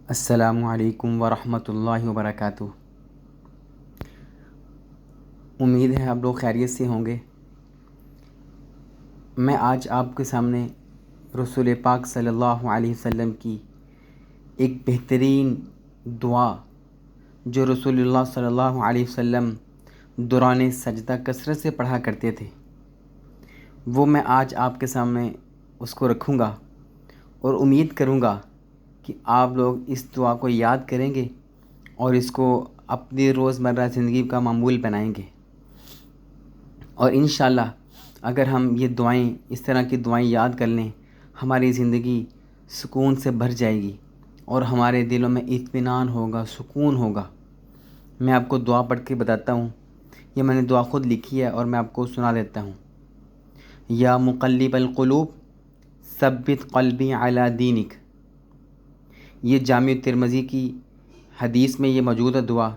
السلام علیکم ورحمۃ اللہ وبرکاتہ۔ امید ہے آپ لوگ خیریت سے ہوں گے۔ میں آج آپ کے سامنے رسول پاک صلی اللہ علیہ وسلم کی ایک بہترین دعا جو رسول اللہ صلی اللہ علیہ وسلم دوران سجدہ کثرت سے پڑھا کرتے تھے، وہ میں آج آپ کے سامنے اس کو رکھوں گا اور امید کروں گا کہ آپ لوگ اس دعا کو یاد کریں گے اور اس کو اپنی روزمرہ زندگی کا معمول بنائیں گے، اور انشاءاللہ اگر ہم یہ دعائیں اس طرح کی دعائیں یاد کر لیں، ہماری زندگی سکون سے بھر جائے گی اور ہمارے دلوں میں اطمینان ہوگا، سکون ہوگا۔ میں آپ کو دعا پڑھ کے بتاتا ہوں۔ یہ میں نے دعا خود لکھی ہے اور میں آپ کو سنا دیتا ہوں۔ یا مقلب القلوب ثبت قلبی علی دینک۔ یہ جامع ترمذی کی حدیث میں یہ موجود ہے دعا،